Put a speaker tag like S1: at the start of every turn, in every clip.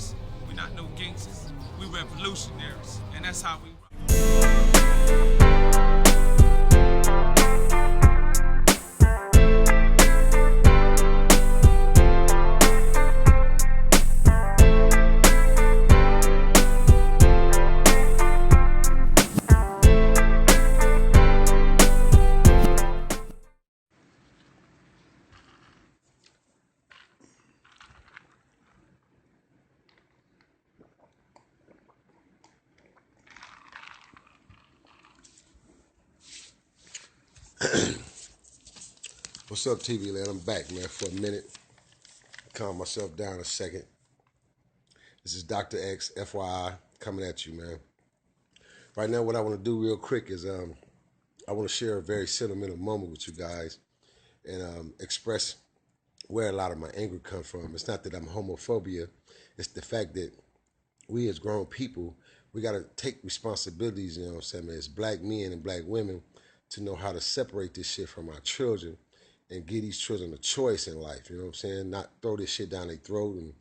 S1: terrorists. We're not no gangsters. We revolutionaries. And that's how we rock.
S2: What's up, TV land? I'm back, man, for a minute. Calm myself down a second. This is Dr.X Fyi coming at you, man. Right now, what I want to do real quick is I want to share a very sentimental moment with you guys and express where a lot of my anger comes from. It's not that I'm homophobia. It's the fact that we as grown people, we got to take responsibilities, you know what I'm saying, man, as black men and black women to know how to separate this shit from our children and give these children a choice in life, you know what I'm saying? Not throw this shit down their throat and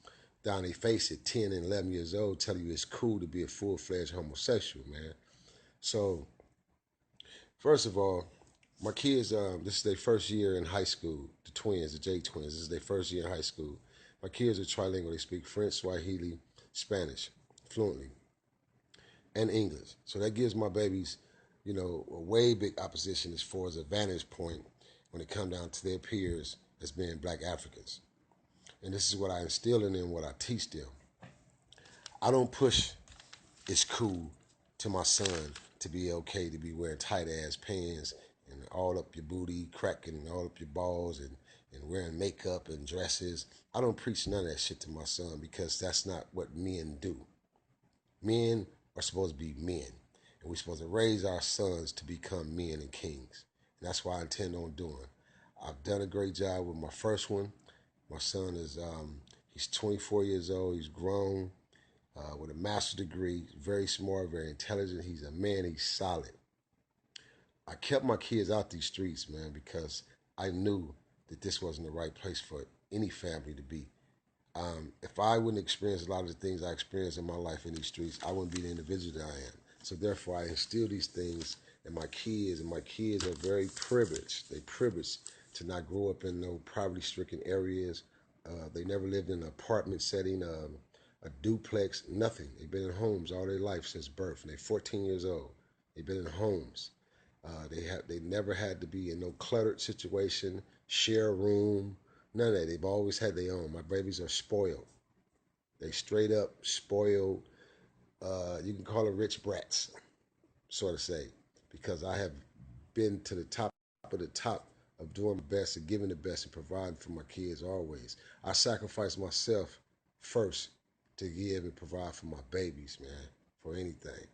S2: down their face at 10 and 11 years old, telling you it's cool to be a full-fledged homosexual, man. So, first of all, my kids, this is their first year in high school, the twins, the J twins, this is their first year in high school. My kids are trilingual. They speak French, Swahili, Spanish fluently, and English. So that gives my babies, you know, a way big opposition as far as a vantage point when it comes down to their peers as being black Africans. And this is what I instill in them, what I teach them. I don't push it's cool to my son to be okay to be wearing tight-ass pants and all up your booty, cracking all up your balls and wearing makeup and dresses. I don't preach none of that shit to my son because that's not what men do. Men are supposed to be men, and we're supposed to raise our sons to become men and kings. And that's what I intend on doing. I've done a great job with my first one. My son is, he's 24 years old. He's grown with a master's degree, very smart, very intelligent. He's a man. He's solid. I kept my kids out these streets, man, because I knew that this wasn't the right place for any family to be. If I wouldn't experience a lot of the things I experienced in my life in these streets, I wouldn't be the individual that I am. So therefore, I instill these things in my kids, and my kids are very privileged. They're privileged to not grow up in no poverty-stricken areas. They never lived in an apartment setting, a duplex, nothing. They've been in homes all their life since birth, and they're 14 years old. They've been in homes. They never had to be in no cluttered situation, share a room, none of that. They've always had their own. My babies are spoiled. They straight up spoiled. You can call them rich brats, sort of say, because I have been to the top of the top of doing my best and giving the best and providing for my kids always. I sacrifice myself first to give and provide for my babies, man, for anything,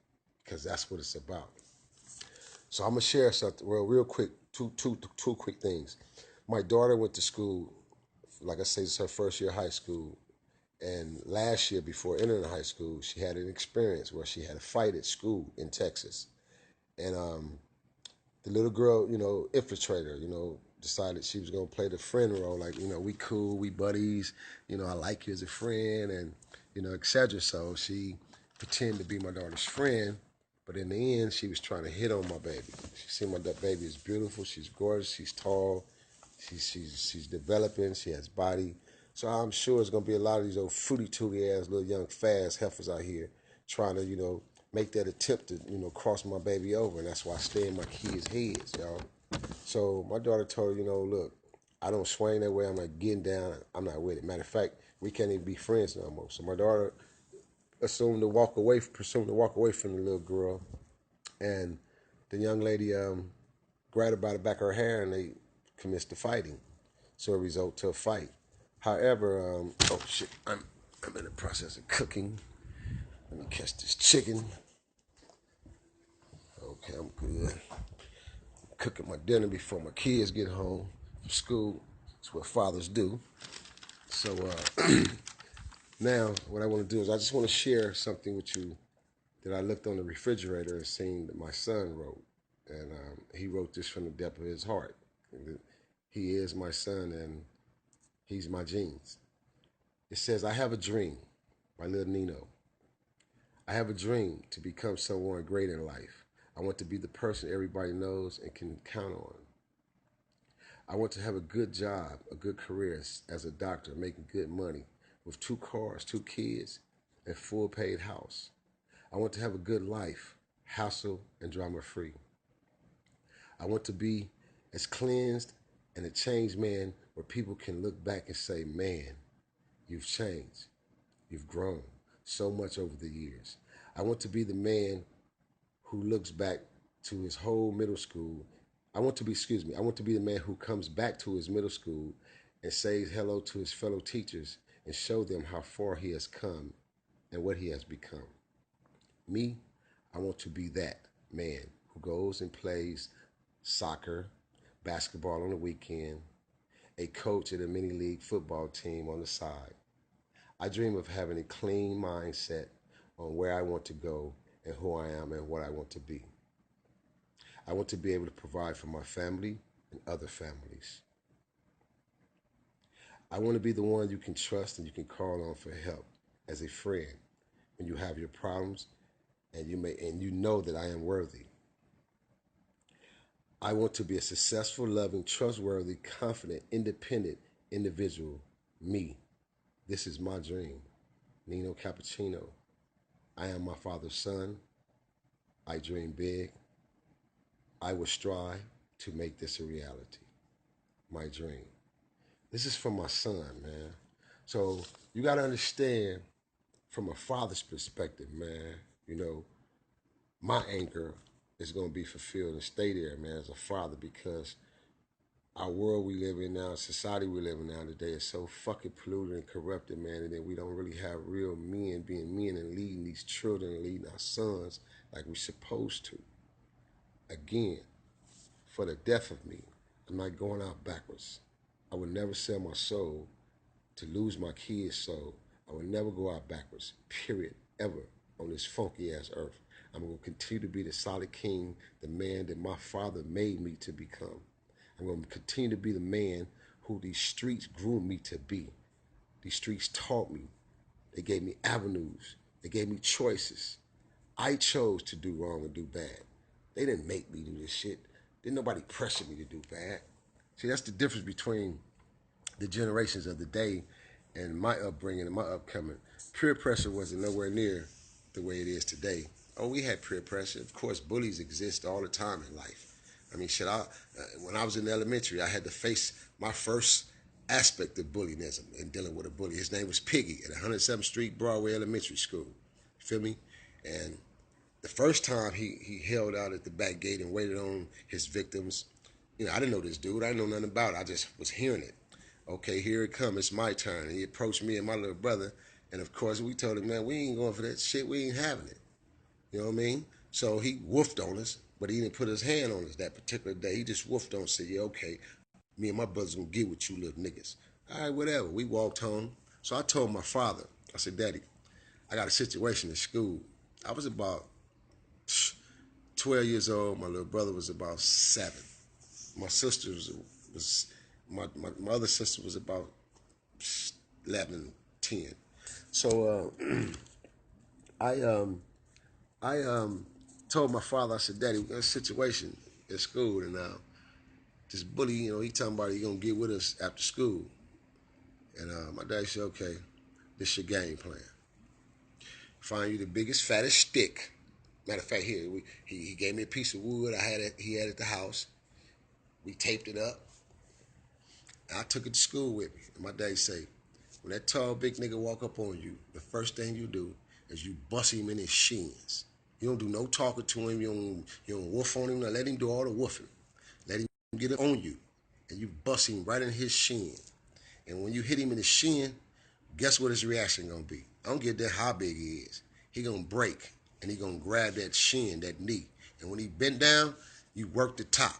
S2: because that's what it's about. So I'm gonna share something real quick. Two quick things. My daughter went to school, like I say, it's her first year of high school. And last year, before entering high school, she had an experience where she had a fight at school in Texas. And the little girl, you know, infiltrated her, you know, decided she was going to play the friend role. Like, you know, we cool, we buddies, you know, I like you as a friend and, you know, etc. So she pretended to be my daughter's friend. But in the end, she was trying to hit on my baby. She said my baby is beautiful. She's gorgeous. She's tall. She's developing. She has body. So I'm sure it's going to be a lot of these old fruity-tooty-ass little young fast heifers out here trying to, you know, make that attempt to, you know, cross my baby over. And that's why I stay in my kids' heads, y'all. So my daughter told her, you know, look, I don't swing that way. I'm not getting down. I'm not with it. Matter of fact, we can't even be friends no more. So my daughter presumed to walk away from the little girl. And the young lady grabbed her by the back of her hair and they commenced the fighting. So it resulted to a fight. However, oh shit, I'm in the process of cooking. Let me catch this chicken. Okay, I'm good. Cooking my dinner before my kids get home from school. That's what fathers do. So now what I want to do is I just want to share something with you that I looked on the refrigerator and seen that my son wrote. And he wrote this from the depth of his heart. He is my son and he's my genes. It says, I have a dream my little Nino. I have a dream to become someone great in life. I want to be the person everybody knows and can count on. I want to have a good job, a good career as a doctor, making good money, with 2 cars, 2 kids, and full paid house. I want to have a good life, hassle and drama free. I want to be as cleansed and a changed man where people can look back and say, man, you've changed. You've grown so much over the years. I want to be the man who looks back to his whole middle school. I want to be the man who comes back to his middle school and says hello to his fellow teachers and show them how far he has come and what he has become. Me, I want to be that man who goes and plays soccer, basketball on the weekend, a coach at a mini league football team on the side. I dream of having a clean mindset on where I want to go and who I am and what I want to be. I want to be able to provide for my family and other families. I want to be the one you can trust and you can call on for help as a friend when you have your problems and you know that I am worthy. I want to be a successful, loving, trustworthy, confident, independent individual. Me. This is my dream. Nino Cappucino. I am my father's son. I dream big. I will strive to make this a reality. My dream. This is from my son, man. So you got to understand from a father's perspective, man, you know, my anchor is going to be fulfilled and stay there, man, as a father, because our world we live in now, society we live in now today is so fucking polluted and corrupted, man, and then we don't really have real men being men and leading these children and leading our sons like we're supposed to. Again, for the death of me, I'm not going out backwards. I would never sell my soul to lose my kids' soul. I would never go out backwards, period, ever, on this funky ass earth. I'm going to continue to be the solid king, the man that my father made me to become. I'm going to continue to be the man who these streets groomed me to be. These streets taught me. They gave me avenues. They gave me choices. I chose to do wrong and do bad. They didn't make me do this shit. Didn't nobody pressure me to do bad. See, that's the difference between the generations of the day and my upbringing and my upcoming. Peer pressure wasn't nowhere near the way it is today. Oh, we had peer pressure. Of course, bullies exist all the time in life. I mean, when I was in elementary, I had to face my first aspect of bullyism and dealing with a bully. His name was Piggy at 107th Street, Broadway Elementary School. You feel me? And the first time he held out at the back gate and waited on his victims, you know, I didn't know this dude. I didn't know nothing about it. I just was hearing it. Okay, here it comes. It's my turn. And he approached me and my little brother. And, of course, we told him, man, we ain't going for that shit. We ain't having it. You know what I mean? So he woofed on us, but he didn't put his hand on us that particular day. He just woofed on us and said, yeah, okay, me and my brother's going to get with you little niggas. All right, whatever. We walked home. So I told my father, I said, Daddy, I got a situation in school. I was about 12 years old. My little brother was about 7. My sister was my other sister was about 11, 10. So I told my father, I said, Daddy, we got a situation at school, and this bully, you know, he talking about he gonna get with us after school. And my daddy said, okay, this your game plan. Find you the biggest, fattest stick. Matter of fact, here he gave me a piece of wood he had at the house. We taped it up. And I took it to school with me. And my daddy say, when that tall big nigga walk up on you, the first thing you do is you bust him in his shins. You don't do no talking to him. You don't woof on him. Now let him do all the woofing. Let him get it on you. And you bust him right in his shin. And when you hit him in his shin, guess what his reaction gonna be? I don't give that how big he is. He gonna break and he gonna grab that shin, that knee. And when he bent down, you work the top.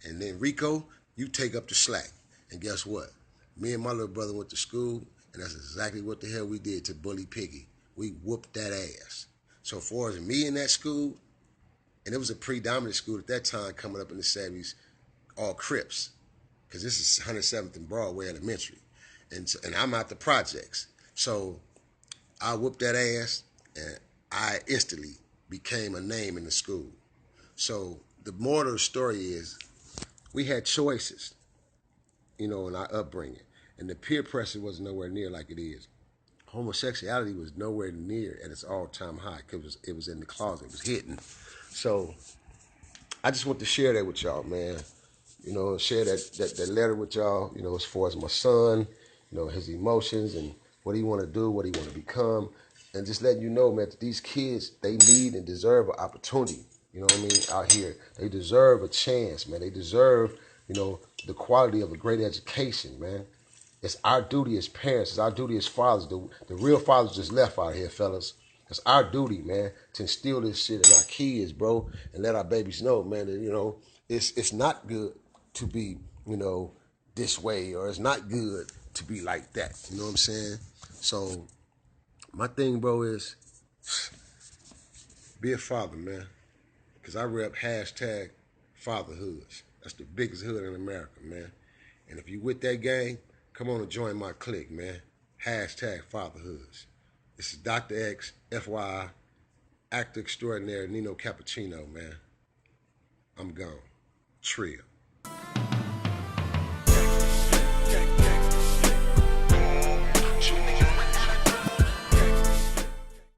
S2: And then Rico, you take up the slack. And guess what? Me and my little brother went to school, and that's exactly what the hell we did to Bully Piggy. We whooped that ass. So far as me in that school, and it was a predominant school at that time coming up in the 70s, all Crips, because this is 107th and Broadway Elementary. And I'm out the projects. So I whooped that ass, and I instantly became a name in the school. So the moral of the story is we had choices, in our upbringing. And the peer pressure was nowhere near like it is. Homosexuality was nowhere near at its all-time high because it was in the closet, it was hidden. So I just want to share that with y'all, man. Share that letter with y'all, as far as my son, his emotions and what he want to do, what he want to become. And just letting you know, man, that these kids, they need and deserve an opportunity, out here. They deserve a chance, man. They deserve, the quality of a great education, man. It's our duty as parents, it's our duty as fathers. The real fathers just left out here, fellas. It's our duty, man, to instill this shit in our kids, bro, and let our babies know, man, that, it's not good to be, this way, or it's not good to be like that. You know what I'm saying? So my thing, bro, is be a father, man. Because I rep hashtag fatherhoods. That's the biggest hood in America, man. And if you with that gang, come on and join my clique, man. Hashtag fatherhoods. This is Dr.X Fyi, actor extraordinaire Nino Cappucino, man. I'm gone. Trill.